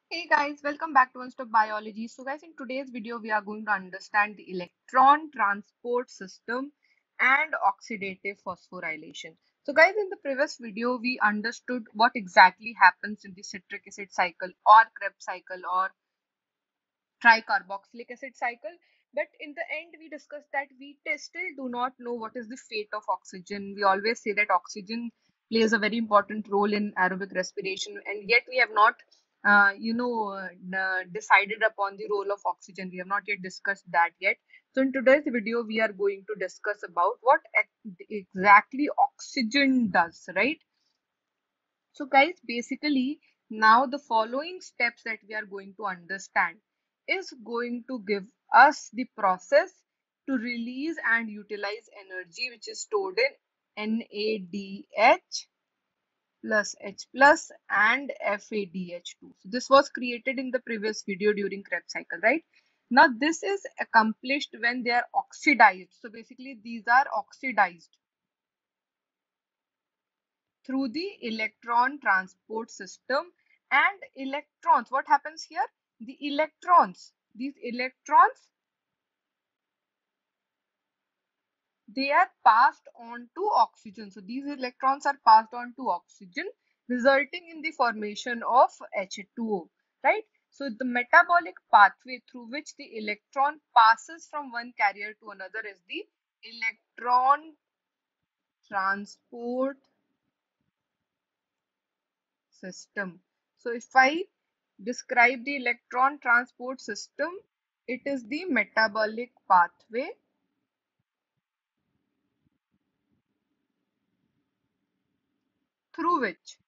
Hey guys, welcome back to One Stop Biology. So guys, in today's video, we are going to understand the electron transport system and oxidative phosphorylation. So guys, in the previous video, we understood what exactly happens in the citric acid cycle or Krebs cycle or tricarboxylic acid cycle. But in the end, we discussed that we still do not know what is the fate of oxygen. We always say that oxygen plays a very important role in aerobic respiration, and yet we have not, decided upon the role of oxygen. We have not yet discussed that yet. So in today's video, we are going to discuss about what exactly oxygen does, right? So guys, basically now the following steps that we are going to understand is going to give us the process to release and utilize energy which is stored in NADH plus H plus and FADH2. So this was created in the previous video during Krebs cycle, right? Now this is accomplished when they are oxidized. So basically these are oxidized through the electron transport system. And electrons, what happens here? The electrons, these electrons, they are passed on to oxygen. So these electrons are passed on to oxygen, resulting in the formation of H2O, right? So the metabolic pathway through which the electron passes from one carrier to another is the electron transport system. So if I describe the electron transport system, it is the metabolic pathway through which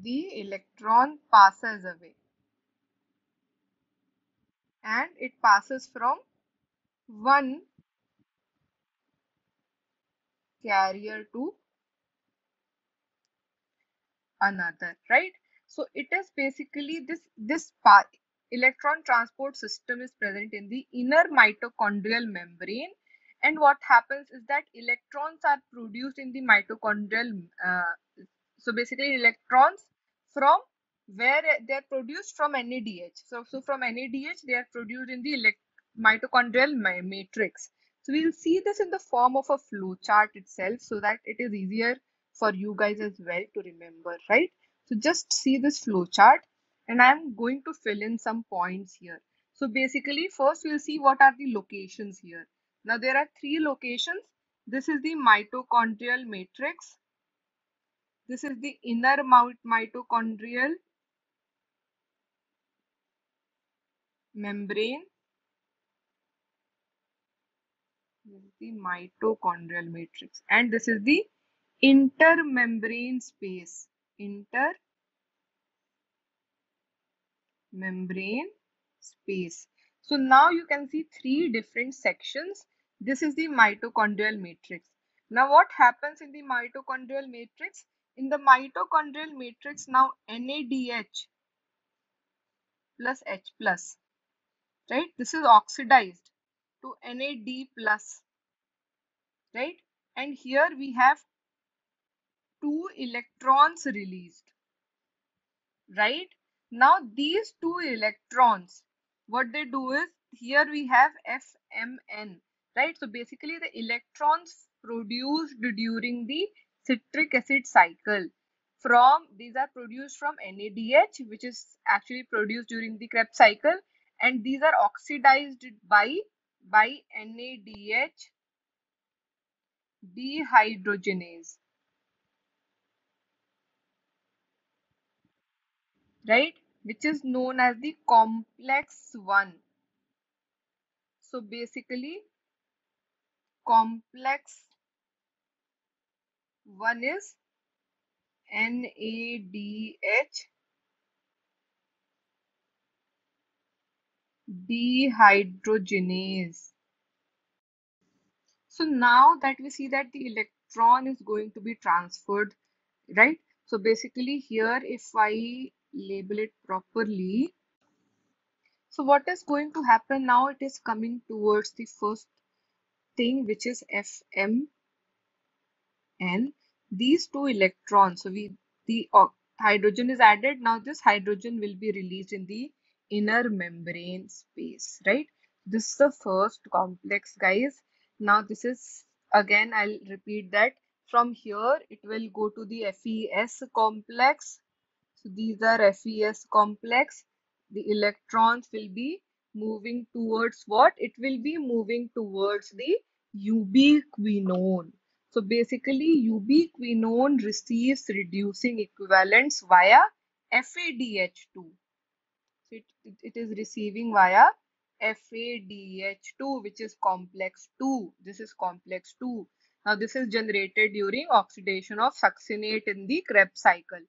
the electron passes away, and it passes from one carrier to another, right? So it is basically this path. Electron transport system is present in the inner mitochondrial membrane, and what happens is that electrons are produced in the mitochondrial so basically electrons from where they are produced from NADH. So from NADH they are produced in the mitochondrial matrix. So we'll see this in the form of a flow chart itself so that it is easier for you guys as well to remember, right? So just see this flow chart, and I'm going to fill in some points here. So basically first we'll see what are the locations here. Now there are three locations. This is the mitochondrial matrix. This is the inner mitochondrial membrane. This is the mitochondrial matrix. And this is the intermembrane space. Intermembrane space. So now you can see three different sections. This is the mitochondrial matrix. Now what happens in the mitochondrial matrix? In the mitochondrial matrix now NADH plus H plus, right? This is oxidized to NAD plus, right? And here we have two electrons released, right? Now these two electrons, what they do is, here we have FMN, right? So basically the electrons produced during the citric acid cycle, from these are produced from NADH, which is actually produced during the Krebs cycle, and these are oxidized by NADH dehydrogenase, right? Which is known as the complex 1. So basically complex 1 is NADH dehydrogenase. So now that we see that the electron is going to be transferred, right? So basically here, if I label it properly, so what is going to happen now? It is coming towards the first thing, which is FMN. These two electrons, so the hydrogen is added. Now this hydrogen will be released in the inner membrane space, right? This is the first complex, guys. Now this is, again I'll repeat that, from here it will go to the FeS complex. So these are FeS complex. The electrons will be moving towards what? It will be moving towards the ubiquinone. So basically ubiquinone receives reducing equivalents via FADH2. So it is receiving via FADH2, which is complex 2. This is complex 2. Now this is generated during oxidation of succinate in the Krebs cycle.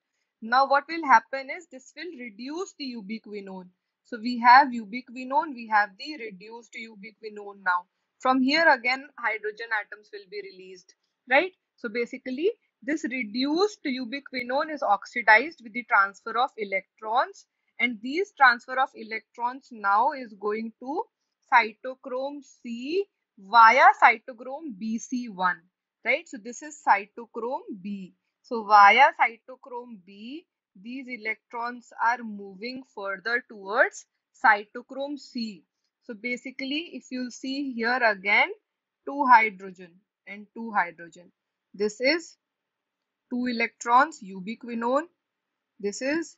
Now what will happen is this will reduce the ubiquinone. So we have ubiquinone, we have the reduced ubiquinone now. From here again hydrogen atoms will be released, right? So basically this reduced ubiquinone is oxidized with the transfer of electrons, and these transfer of electrons now is going to cytochrome C via cytochrome BC1, right? So this is cytochrome B. So via cytochrome B, these electrons are moving further towards cytochrome C. So basically, if you see here again, two hydrogen and two hydrogen. This is two electrons, ubiquinone. This is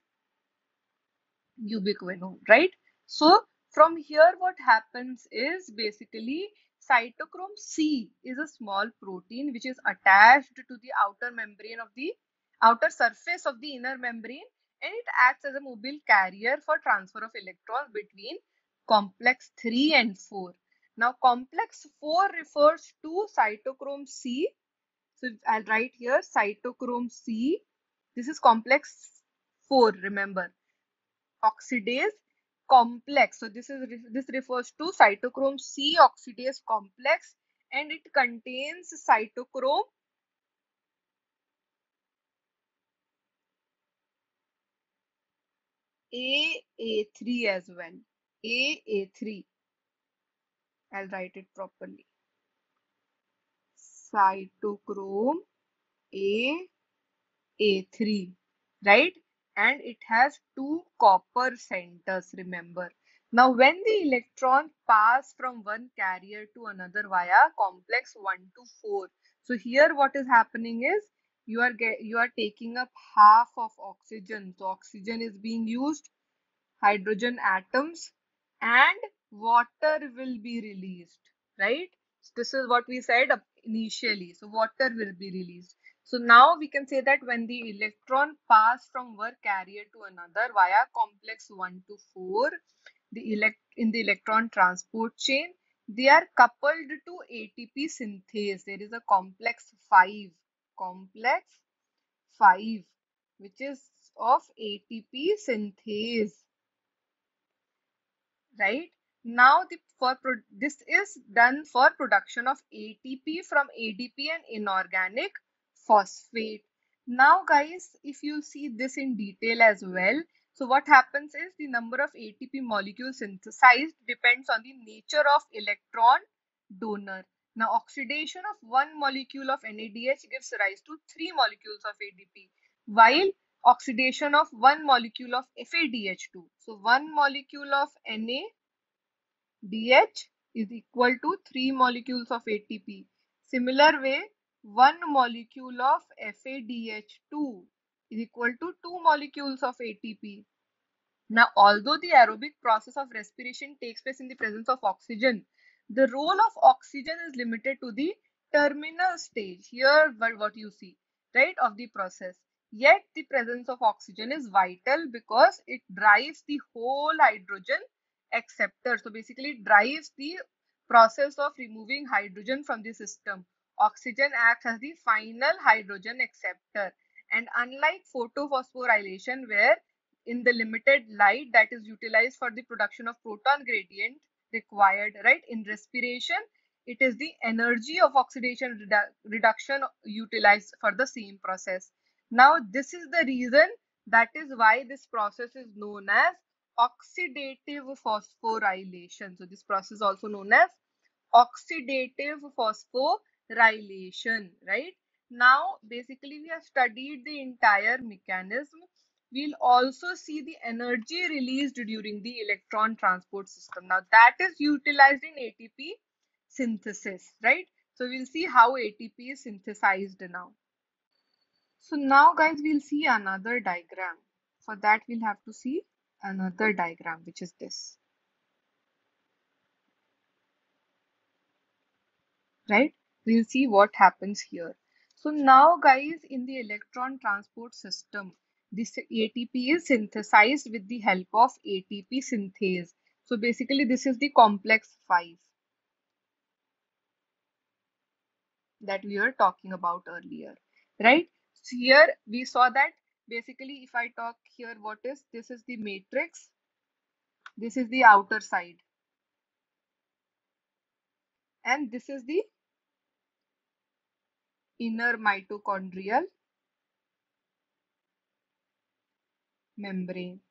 ubiquinone, right? So from here what happens is basically cytochrome C is a small protein which is attached to the outer membrane of the outer surface of the inner membrane, and it acts as a mobile carrier for transfer of electrons between complex 3 and 4. Now complex 4 refers to cytochrome C. So I'll write here cytochrome C. This is complex 4, remember, oxidase complex. So this refers to cytochrome C oxidase complex, and it contains cytochrome AA3 as well. AA3. I'll write it properly. Cytochrome A A3, right? And it has two copper centers, remember. Now, when the electron pass from one carrier to another via complex 1 to 4, so here what is happening is you are taking up half of oxygen. So oxygen is being used, hydrogen atoms, and water will be released, right? So this is what we said initially. So water will be released. So now we can say that when the electron pass from one carrier to another via complex 1 to 4, in the electron transport chain, they are coupled to ATP synthase. There is a complex 5, which is of ATP synthase, right? Now this is done for production of ATP from ADP and inorganic phosphate. Now guys, if you see this in detail as well, so what happens is the number of ATP molecules synthesized depends on the nature of electron donor. Now oxidation of one molecule of NADH gives rise to three molecules of ADP, while oxidation of one molecule of FADH2. So one molecule of NADH is equal to 3 molecules of ATP. Similar way, 1 molecule of FADH2 is equal to 2 molecules of ATP. Now, although the aerobic process of respiration takes place in the presence of oxygen, the role of oxygen is limited to the terminal stage. Here, what you see, right, of the process. Yet, the presence of oxygen is vital because it drives the whole hydrogen acceptor. So, basically, it drives the process of removing hydrogen from the system. Oxygen acts as the final hydrogen acceptor. And unlike photophosphorylation, where in the limited light that is utilized for the production of proton gradient required, right, in respiration, it is the energy of oxidation reduction utilized for the same process. Now this is the reason, that is why this process is known as oxidative phosphorylation. So this process is also known as oxidative phosphorylation, right? Now, basically, we have studied the entire mechanism. We'll also see the energy released during the electron transport system. Now, that is utilized in ATP synthesis, right? So, we'll see how ATP is synthesized now. So, now, guys, we'll see another diagram. For that, we'll have to see another diagram, which is this, right? We'll see what happens here. So now, guys, in the electron transport system, this ATP is synthesized with the help of ATP synthase. So basically, this is the complex 5 that we were talking about earlier, right? So here we saw that basically, if I talk here, what is this is the matrix, this is the outer side, and this is the inner mitochondrial membrane.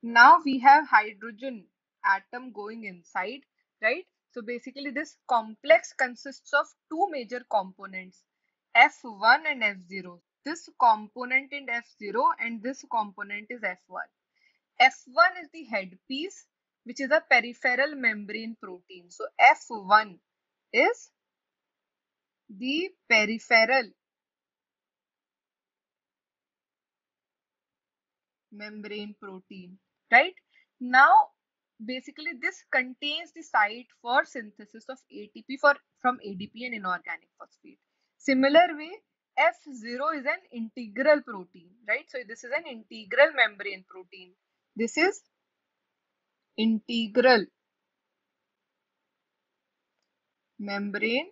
Now we have hydrogen atom going inside, right? So basically this complex consists of two major components, F1 and F0. This component in F0 and this component is F1. F1 is the headpiece, which is a peripheral membrane protein. So F1 is the peripheral membrane protein, right? Now, basically, this contains the site for synthesis of ATP from ADP and inorganic phosphate. Similar way, F0 is an integral protein, right? So this is an integral membrane protein. This is integral membrane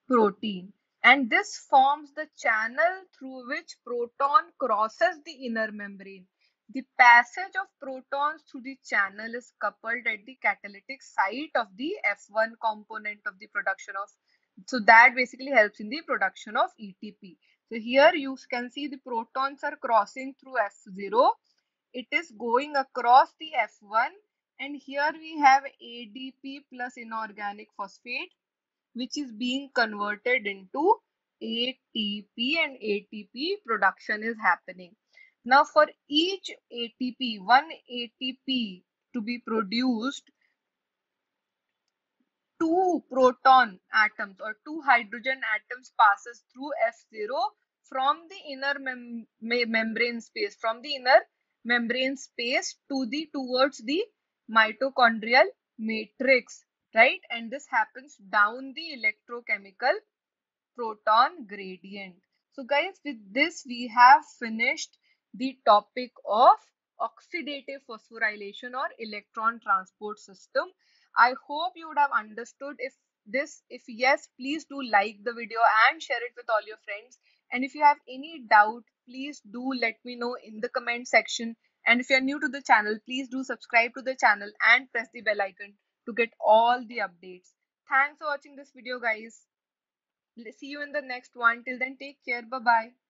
protein, and this forms the channel through which proton crosses the inner membrane. The passage of protons through the channel is coupled at the catalytic site of the F1 component of the production of, so that basically helps in the production of ATP. So here you can see the protons are crossing through F0. It is going across the F1, and here we have ADP plus inorganic phosphate, which is being converted into ATP, and ATP production is happening. Now for each ATP, one ATP to be produced, two proton atoms or two hydrogen atoms passes through F0 from the inner membrane space, from the inner membrane space to the towards the mitochondrial matrix, right? And this happens down the electrochemical proton gradient. So guys, with this we have finished the topic of oxidative phosphorylation or electron transport system. I hope you would have understood. If yes, please do like the video and share it with all your friends. And if you have any doubt, please do let me know in the comment section. And if you are new to the channel, please do subscribe to the channel and press the bell icon to get all the updates. Thanks for watching this video, guys. See you in the next one. Till then, take care. Bye bye.